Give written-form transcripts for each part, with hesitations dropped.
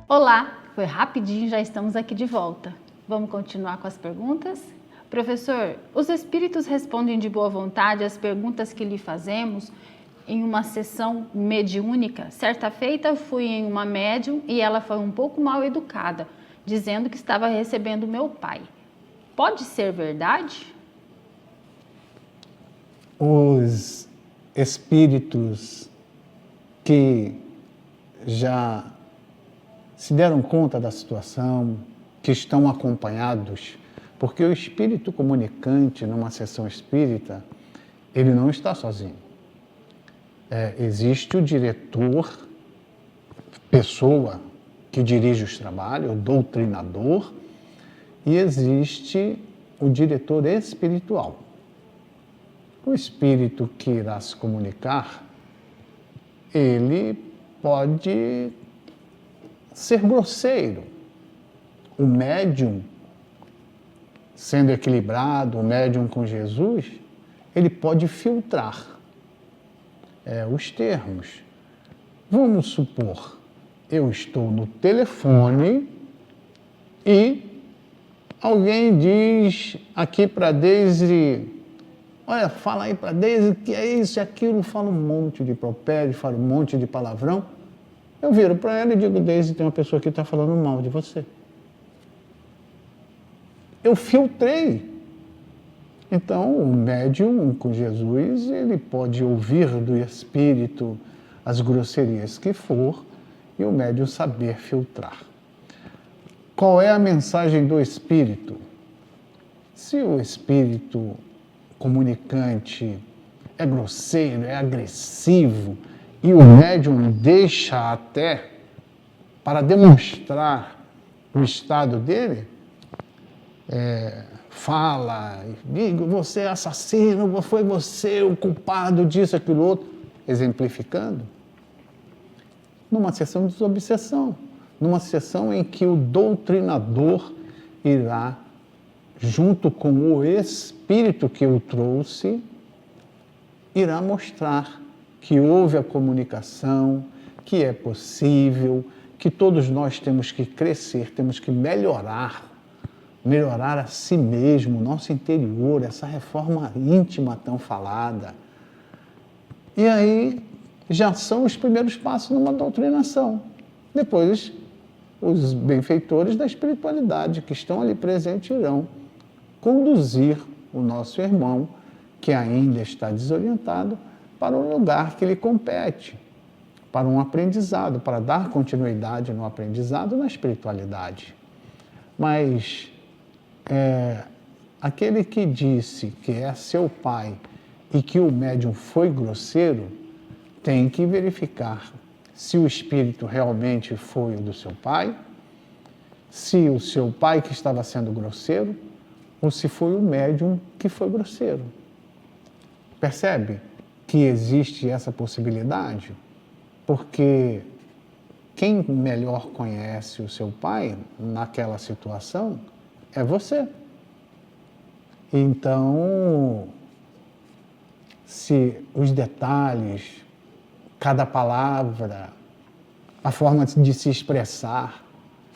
Olá, foi rapidinho, já estamos aqui de volta. Vamos continuar com as perguntas? Professor, os espíritos respondem de boa vontade às perguntas que lhe fazemos em uma sessão mediúnica? Certa feita fui em uma médium e ela foi um pouco mal educada, dizendo que estava recebendo meu pai. Pode ser verdade? Os espíritos que já se deram conta da situação, que estão acompanhados, porque o espírito comunicante numa sessão espírita, ele não está sozinho. Existe o diretor, pessoa que dirige os trabalhos, o doutrinador, e existe o diretor espiritual. O espírito que irá se comunicar, ele pode ser grosseiro. O médium, sendo equilibrado, o médium com Jesus, ele pode filtrar os termos. Vamos supor, eu estou no telefone e alguém diz aqui para Deise, olha, fala aí para Deise que é isso e aquilo, fala um monte de impropério, fala um monte de palavrão. Eu viro para ela e digo, Deise, tem uma pessoa que está falando mal de você. Eu filtrei. Então, o médium com Jesus, ele pode ouvir do Espírito as grosserias que for e o médium saber filtrar. Qual é a mensagem do Espírito? Se o Espírito comunicante é grosseiro, é agressivo, e o médium deixa até para demonstrar o estado dele, fala, digo, você é assassino, foi você o culpado disso, aquilo outro, exemplificando, numa sessão de desobsessão, numa sessão em que o doutrinador irá, junto com o espírito que o trouxe, irá mostrar que houve a comunicação, que é possível, que todos nós temos que crescer, temos que melhorar a si mesmo, nosso interior, essa reforma íntima tão falada. E aí já são os primeiros passos numa doutrinação. Depois, os benfeitores da espiritualidade que estão ali presentes irão conduzir o nosso irmão, que ainda está desorientado, para o lugar que lhe compete, para um aprendizado, para dar continuidade no aprendizado na espiritualidade. Mas aquele que disse que é seu pai e que o médium foi grosseiro, tem que verificar se o espírito realmente foi o do seu pai, se o seu pai que estava sendo grosseiro, ou se foi o médium que foi grosseiro. Percebe que existe essa possibilidade? Porque quem melhor conhece o seu pai naquela situação é você. Então, se os detalhes, cada palavra, a forma de se expressar,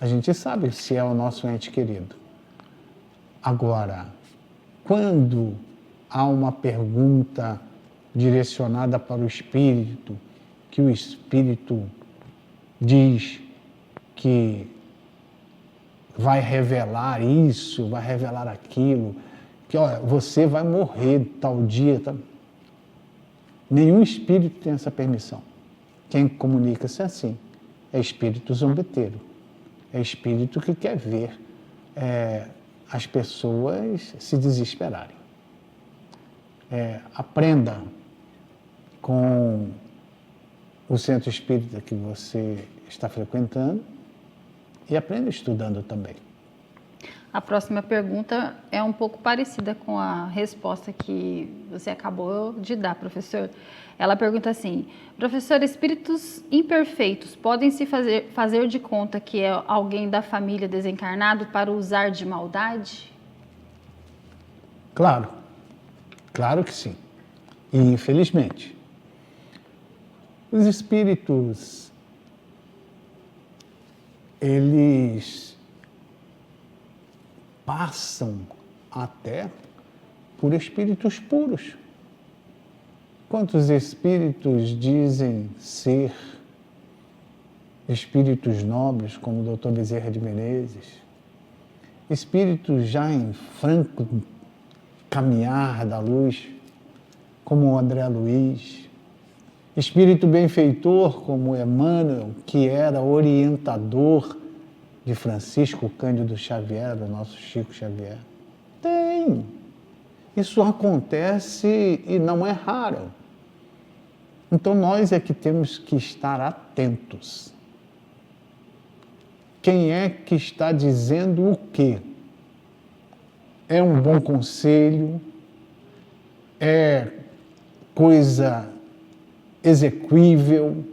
a gente sabe se é o nosso ente querido. Agora, quando há uma pergunta direcionada para o espírito, que o espírito diz que vai revelar isso, vai revelar aquilo, que olha, você vai morrer tal dia. Tal. Nenhum espírito tem essa permissão. Quem comunica-se assim é espírito zombeteiro, é espírito que quer ver as pessoas se desesperarem. Aprenda com o centro espírita que você está frequentando e aprenda estudando também. A próxima pergunta é um pouco parecida com a resposta que você acabou de dar, professor. Ela pergunta assim, professor, espíritos imperfeitos podem se fazer de conta que é alguém da família desencarnado para usar de maldade? Claro, claro que sim. E infelizmente, os espíritos eles passam até por espíritos puros. Quantos espíritos dizem ser espíritos nobres, como o Dr. Bezerra de Menezes, espíritos já em franco caminhar da luz, como o André Luiz, espírito benfeitor como Emmanuel, que era orientador de Francisco Cândido Xavier, do nosso Chico Xavier. Tem. Isso acontece e não é raro. Então nós é que temos que estar atentos. Quem é que está dizendo o quê? É um bom conselho? É coisa exequível?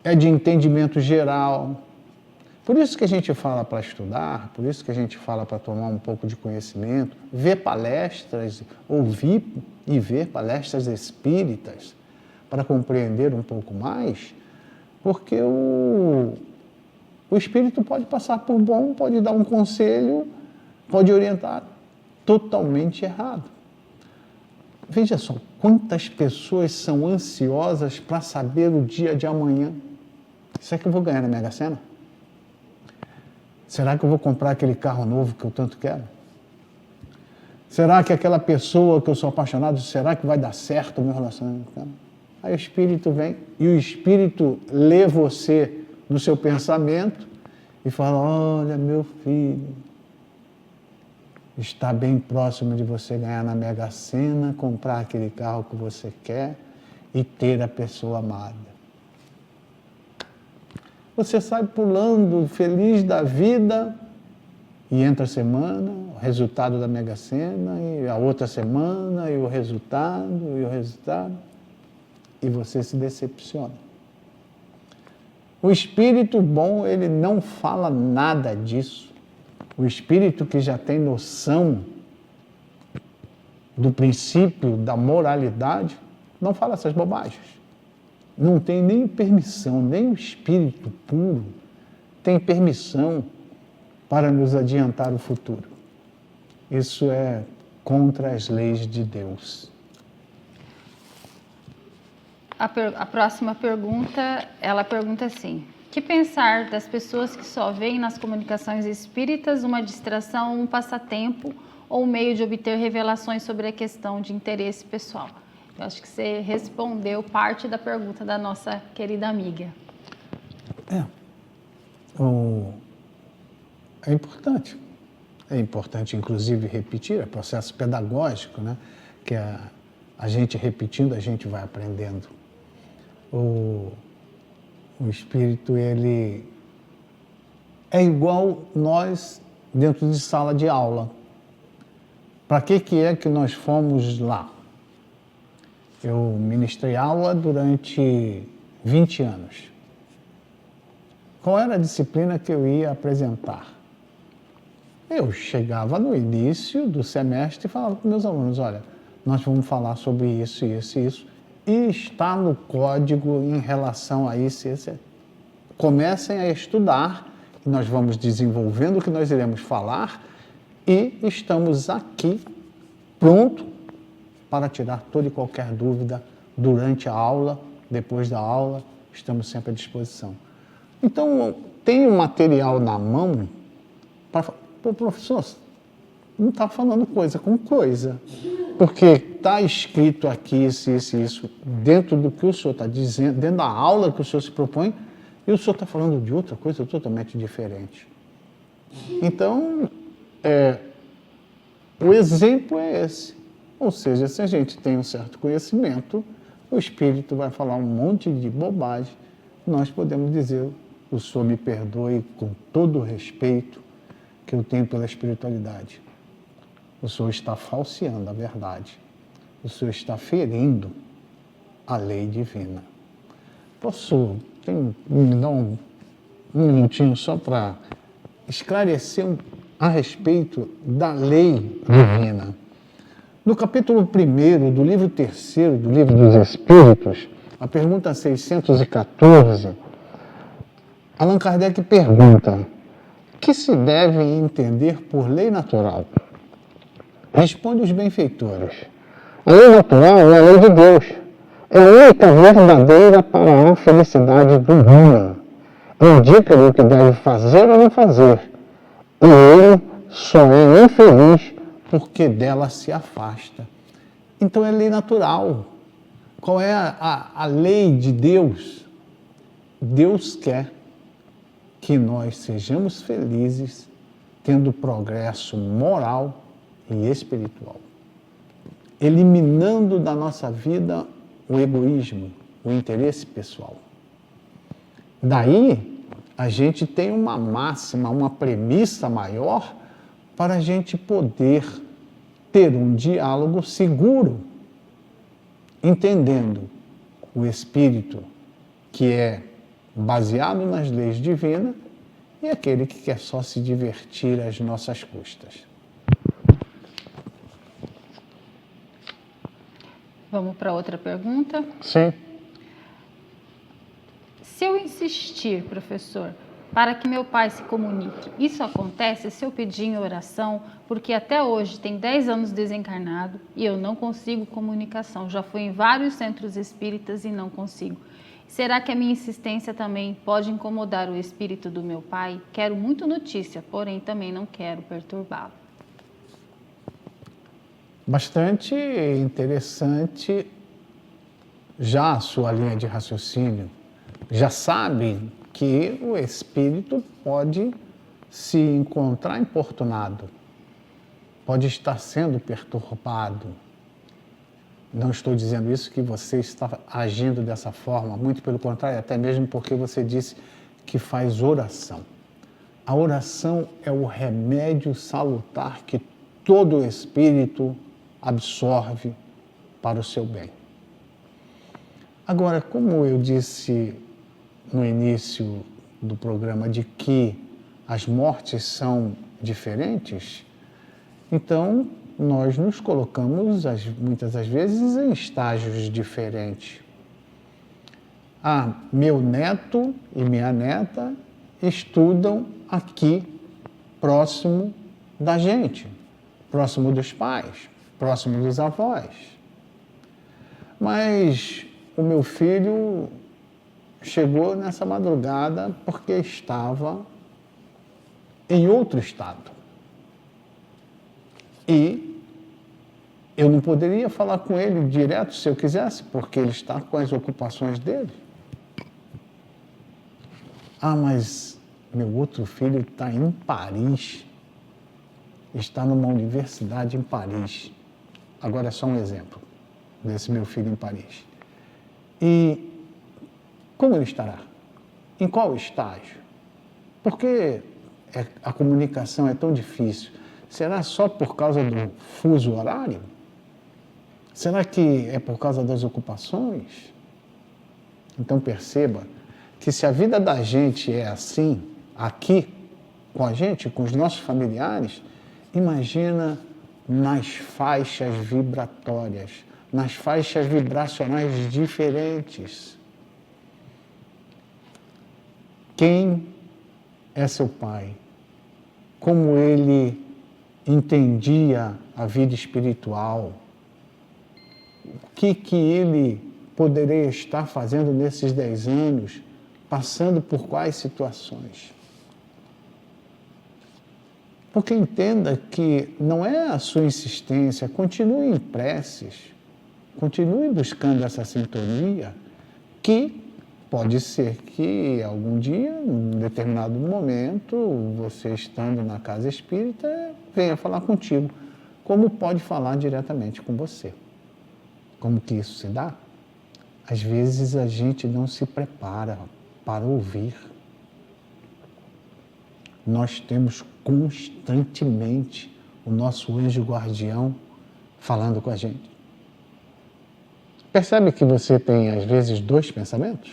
É de entendimento geral? Por isso que a gente fala para estudar, por isso que a gente fala para tomar um pouco de conhecimento, ver palestras, ouvir e ver palestras espíritas para compreender um pouco mais, porque o espírito pode passar por bom, pode dar um conselho, pode orientar totalmente errado. Veja só, quantas pessoas são ansiosas para saber o dia de amanhã. Será que eu vou ganhar na Mega Sena? Será que eu vou comprar aquele carro novo que eu tanto quero? Será que aquela pessoa que eu sou apaixonado, será que vai dar certo o meu relacionamento? Aí o espírito vem e o espírito lê você no seu pensamento e fala: olha, meu filho, está bem próximo de você ganhar na Mega Sena, comprar aquele carro que você quer e ter a pessoa amada. Você sai pulando, feliz da vida, e entra a semana, o resultado da Mega Sena, e a outra semana, e o resultado, e você se decepciona. O espírito bom, ele não fala nada disso. O espírito que já tem noção do princípio da moralidade, não fala essas bobagens. Não tem nem permissão, nem o espírito puro tem permissão para nos adiantar o futuro. Isso é contra as leis de Deus. A próxima pergunta, ela pergunta assim: que pensar das pessoas que só veem nas comunicações espíritas uma distração, um passatempo ou um meio de obter revelações sobre a questão de interesse pessoal? Eu acho que você respondeu parte da pergunta da nossa querida amiga. É importante. É importante, inclusive, repetir, é processo pedagógico, né? Que a gente repetindo, a gente vai aprendendo. O espírito, ele é igual nós dentro de sala de aula. Para que é que nós fomos lá? Eu ministrei aula durante 20 anos. Qual era a disciplina que eu ia apresentar? Eu chegava no início do semestre e falava para meus alunos: olha, nós vamos falar sobre isso, isso e isso, e está no código em relação a isso e isso. Comecem a estudar, e nós vamos desenvolvendo o que nós iremos falar, e estamos aqui pronto para tirar toda e qualquer dúvida durante a aula, depois da aula, estamos sempre à disposição. Então, tem um material na mão para falar: pô, professor, não está falando coisa com coisa, porque está escrito aqui isso, dentro do que o senhor está dizendo, dentro da aula que o senhor se propõe, e o senhor está falando de outra coisa totalmente diferente. Então, o exemplo é esse. Ou seja, se a gente tem um certo conhecimento, o espírito vai falar um monte de bobagem, nós podemos dizer: o senhor me perdoe com todo o respeito que eu tenho pela espiritualidade. O senhor está falseando a verdade. O senhor está ferindo a lei divina. Posso me dar um minutinho só para esclarecer a respeito da lei divina? No capítulo 1º do livro 3º do Livro dos Espíritos, a pergunta 614, Allan Kardec pergunta: o que se deve entender por lei natural? Responde os benfeitores: a lei natural é a lei de Deus. É a única verdadeira para a felicidade do homem. Indica-lhe o que deve fazer ou não fazer. E ele só é infeliz porque dela se afasta. Então é lei natural. Qual é a lei de Deus? Deus quer que nós sejamos felizes, tendo progresso moral e espiritual, eliminando da nossa vida o egoísmo, o interesse pessoal. Daí, a gente tem uma máxima, uma premissa maior para a gente poder ter um diálogo seguro, entendendo o espírito que é baseado nas leis divinas e aquele que quer só se divertir às nossas custas. Vamos para outra pergunta. Sim. Se eu insistir, professor, para que meu pai se comunique, isso acontece se eu pedir em oração, porque até hoje tem 10 anos desencarnado e eu não consigo comunicação. Já fui em vários centros espíritas e não consigo. Será que a minha insistência também pode incomodar o espírito do meu pai? Quero muito notícia, porém também não quero perturbá-lo. Bastante interessante já a sua linha de raciocínio. Já sabe que o espírito pode se encontrar importunado, pode estar sendo perturbado. Não estou dizendo isso que você está agindo dessa forma, muito pelo contrário, até mesmo porque você disse que faz oração. A oração é o remédio salutar que todo espírito absorve para o seu bem. Agora, como eu disse no início do programa de que as mortes são diferentes, então nós nos colocamos muitas das vezes em estágios diferentes. Meu neto e minha neta estudam aqui, próximo da gente, próximo dos pais, próximo dos avós. Mas o meu filho chegou nessa madrugada porque estava em outro estado. E eu não poderia falar com ele direto se eu quisesse, porque ele está com as ocupações dele. Mas meu outro filho está em Paris, está numa universidade em Paris. Agora é só um exemplo desse meu filho em Paris. E como ele estará? Em qual estágio? Por que a comunicação é tão difícil? Será só por causa do fuso horário? Será que é por causa das ocupações? Então perceba que se a vida da gente é assim, aqui, com a gente, com os nossos familiares, imagina nas faixas vibratórias, nas faixas vibracionais diferentes. Quem é seu pai? Como ele entendia a vida espiritual? O que ele poderia estar fazendo nesses 10 anos, passando por quais situações? Porque entenda que não é a sua insistência, continue em preces, continue buscando essa sintonia, que pode ser que algum dia, em determinado momento, você estando na casa espírita, venha falar contigo, como pode falar diretamente com você. Como que isso se dá? Às vezes a gente não se prepara para ouvir. Nós temos constantemente o nosso anjo guardião falando com a gente. Percebe que você tem, às vezes, 2 pensamentos?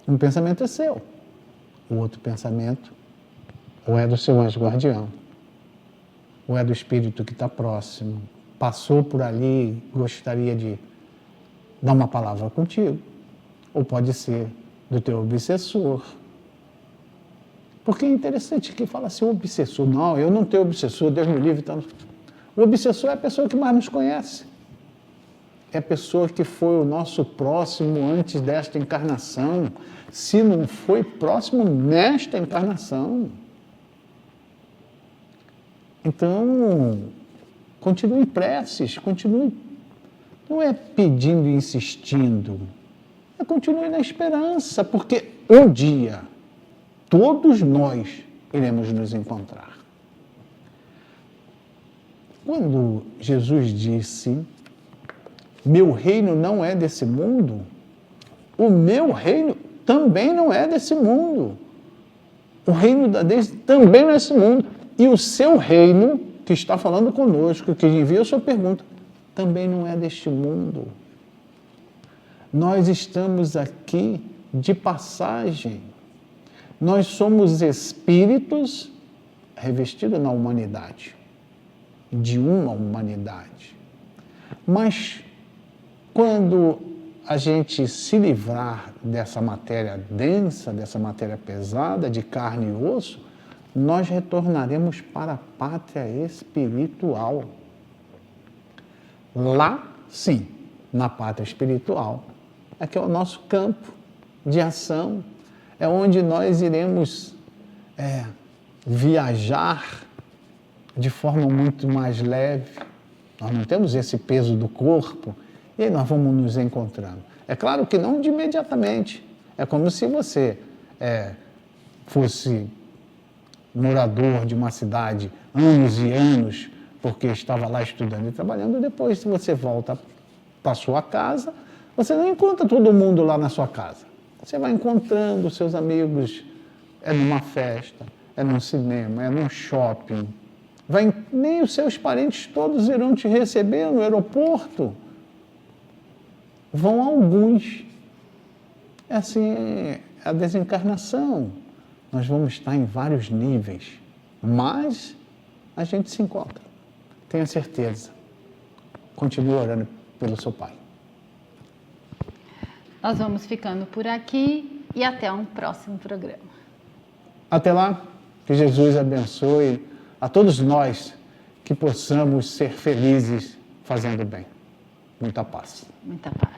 Um pensamento é seu, o outro pensamento ou é do seu anjo guardião, ou é do espírito que está próximo, passou por ali, gostaria de dar uma palavra contigo, ou pode ser do teu obsessor, Porque é interessante que fala assim, o obsessor. Não, eu não tenho obsessor, Deus me livre. Então... O obsessor é a pessoa que mais nos conhece. É a pessoa que foi o nosso próximo antes desta encarnação. Se não foi próximo nesta encarnação. Então, continue em preces, continue. Não é pedindo e insistindo. É continue na esperança, porque um dia todos nós iremos nos encontrar. Quando Jesus disse, meu reino não é desse mundo, o meu reino também não é desse mundo. O reino da Deus também não é desse mundo. E o seu reino, que está falando conosco, que envia a sua pergunta, também não é deste mundo. Nós estamos aqui de passagem. Nós somos espíritos revestidos na humanidade, de uma humanidade. Mas quando a gente se livrar dessa matéria densa, dessa matéria pesada, de carne e osso, nós retornaremos para a pátria espiritual. Lá, sim, na pátria espiritual, é que é o nosso campo de ação, é onde nós iremos viajar de forma muito mais leve. Nós não temos esse peso do corpo, e aí nós vamos nos encontrando. É claro que não de imediatamente. É como se você fosse morador de uma cidade anos e anos, porque estava lá estudando e trabalhando, depois, se você volta para a sua casa, você não encontra todo mundo lá na sua casa. Você vai encontrando seus amigos, numa festa, num cinema, num shopping. Nem os seus parentes todos irão te receber no aeroporto. Vão alguns. É assim, a desencarnação. Nós vamos estar em vários níveis, mas a gente se encontra. Tenha certeza. Continue orando pelo seu pai. Nós vamos ficando por aqui e até um próximo programa. Até lá, que Jesus abençoe a todos nós, que possamos ser felizes fazendo bem. Muita paz. Muita paz.